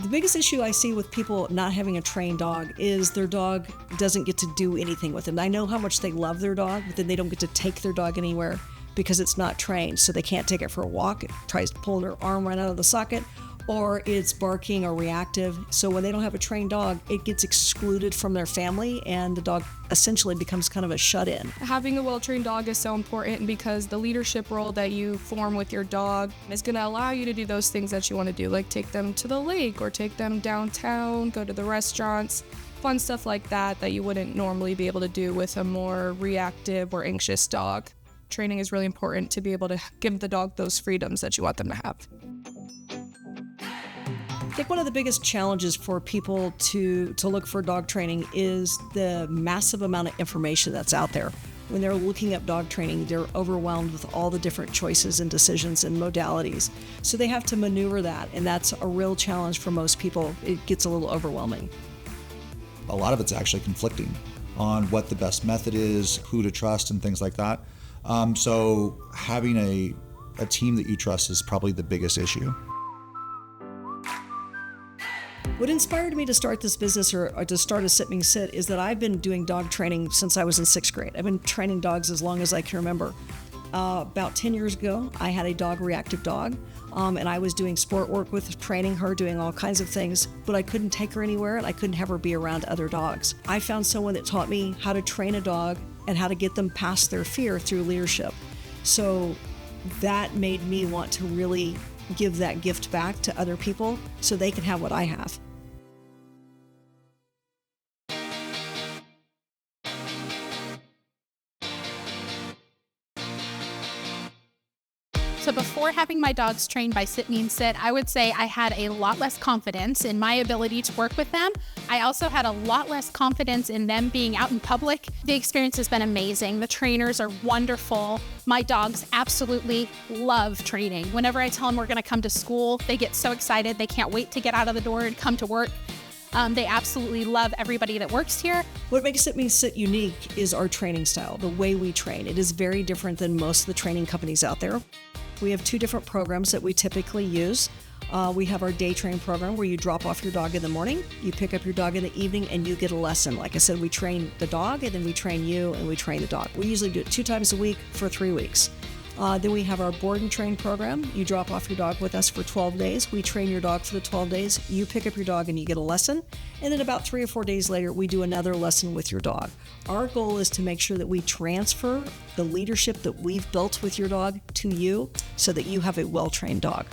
The biggest issue I see with people not having a trained dog is their dog doesn't get to do anything with them. I know how much they love their dog, but then they don't get to take their dog anywhere because it's not trained. So they can't take it for a walk. It tries to pull their arm right out of the socket, or it's barking or reactive. So when they don't have a trained dog, it gets excluded from their family, and the dog essentially becomes kind of a shut-in. Having a well-trained dog is so important because the leadership role that you form with your dog is going to allow you to do those things that you want to do, like take them to the lake or take them downtown, go to the restaurants, fun stuff like that you wouldn't normally be able to do with a more reactive or anxious dog. Training is really important to be able to give the dog those freedoms that you want them to have. I think one of the biggest challenges for people to look for dog training is the massive amount of information that's out there. When they're looking up dog training, they're overwhelmed with all the different choices and decisions and modalities. So they have to maneuver that, and that's a real challenge for most people. It gets a little overwhelming. A lot of it's actually conflicting on what the best method is, who to trust, and things like that. So having a team that you trust is probably the biggest issue. What inspired me to start this business or to start a Sit Means Sit is that I've been doing dog training since I was in 6th grade. I've been training dogs as long as I can remember. About 10 years ago, I had a reactive dog, and I was doing sport work with training her, doing all kinds of things, but I couldn't take her anywhere and I couldn't have her be around other dogs. I found someone that taught me how to train a dog and how to get them past their fear through leadership. So that made me want to really give that gift back to other people so they can have what I have. So before having my dogs trained by Sit Means Sit, I would say I had a lot less confidence in my ability to work with them. I also had a lot less confidence in them being out in public. The experience has been amazing. The trainers are wonderful. My dogs absolutely love training. Whenever I tell them we're going to come to school, they get so excited. They can't wait to get out of the door and come to work. They absolutely love everybody that works here. What makes Sit Means Sit unique is our training style, the way we train. It is very different than most of the training companies out there. We have 2 different programs that we typically use. We have our day train program where you drop off your dog in the morning, you pick up your dog in the evening, and you get a lesson. Like I said, we train the dog, and then we train you, and we train the dog. We usually do it 2 times a week for 3 weeks. Then we have our board and train program. You drop off your dog with us for 12 days. We train your dog for the 12 days. You pick up your dog and you get a lesson. And then about 3 or 4 days later, we do another lesson with your dog. Our goal is to make sure that we transfer the leadership that we've built with your dog to you so that you have a well-trained dog.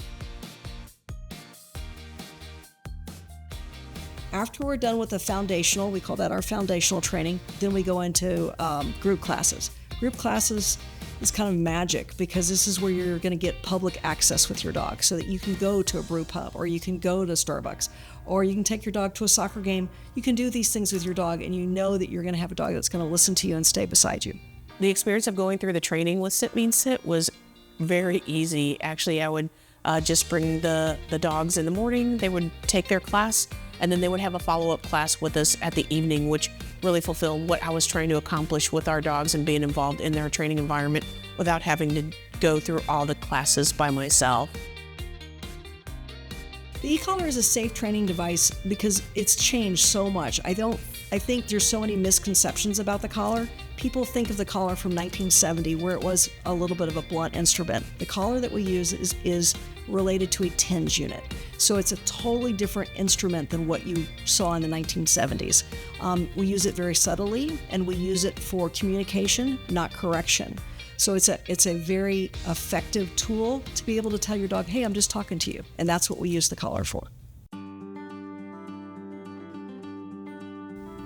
After we're done with the foundational, we call that our foundational training, then we go into group classes. Group classes is kind of magic because this is where you're going to get public access with your dog so that you can go to a brew pub or you can go to Starbucks or you can take your dog to a soccer game. You can do these things with your dog and you know that you're going to have a dog that's going to listen to you and stay beside you. The experience of going through the training with Sit Means Sit was very easy. Actually, I would just bring the dogs in the morning. They would take their class and then they would have a follow-up class with us at the evening, which really fulfilled what I was trying to accomplish with our dogs and being involved in their training environment without having to go through all the classes by myself. The e-collar is a safe training device because it's changed so much. I think there's so many misconceptions about the collar. People think of the collar from 1970 where it was a little bit of a blunt instrument. The collar that we use is related to a TENS unit. So it's a totally different instrument than what you saw in the 1970s. We use it very subtly and we use it for communication, not correction. So it's a very effective tool to be able to tell your dog, hey, I'm just talking to you. And that's what we use the collar for.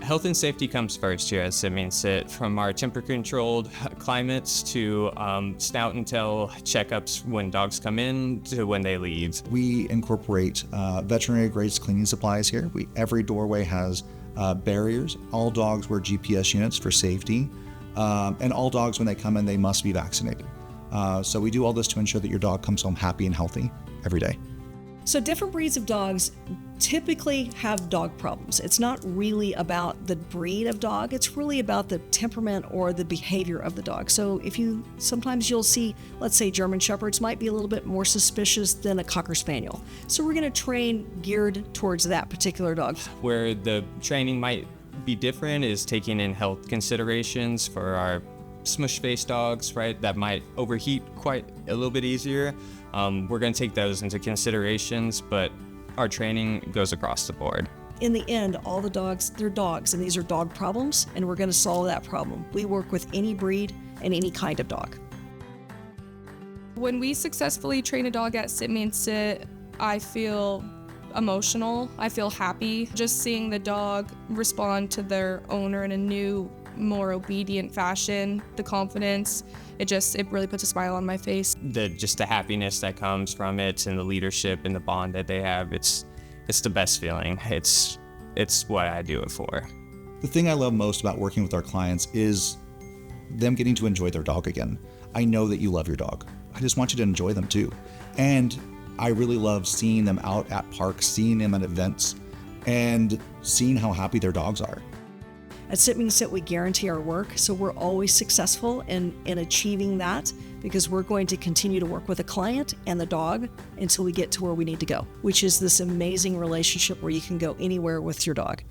Health and safety comes first here at Sit Means Sit, from our temperature-controlled climates to snout and tail checkups when dogs come in to when they leave. We incorporate veterinary grades cleaning supplies here. Every doorway has barriers. All dogs wear GPS units for safety. And all dogs, when they come in, they must be vaccinated. So we do all this to ensure that your dog comes home happy and healthy every day. So different breeds of dogs typically have dog problems. It's not really about the breed of dog, it's really about the temperament or the behavior of the dog. So sometimes you'll see, let's say German Shepherds might be a little bit more suspicious than a Cocker Spaniel. So we're gonna train geared towards that particular dog. Where the training might be different is taking in health considerations for our smush face dogs, right? That might overheat quite a little bit easier. We're going to take those into considerations, but our training goes across the board. In the end, all the dogs, they're dogs, and these are dog problems, and we're going to solve that problem. We work with any breed and any kind of dog. When we successfully train a dog at Sit Mean Sit, I feel emotional. I feel happy. Just seeing the dog respond to their owner in a new, more obedient fashion, the confidence, it really puts a smile on my face. The happiness that comes from it and the leadership and the bond that they have, it's the best feeling. It's what I do it for. The thing I love most about working with our clients is them getting to enjoy their dog again. I know that you love your dog. I just want you to enjoy them too. And I really love seeing them out at parks, seeing them at events, and seeing how happy their dogs are. At Sit Mean Sit, we guarantee our work, so we're always successful in achieving that because we're going to continue to work with the client and the dog until we get to where we need to go, which is this amazing relationship where you can go anywhere with your dog.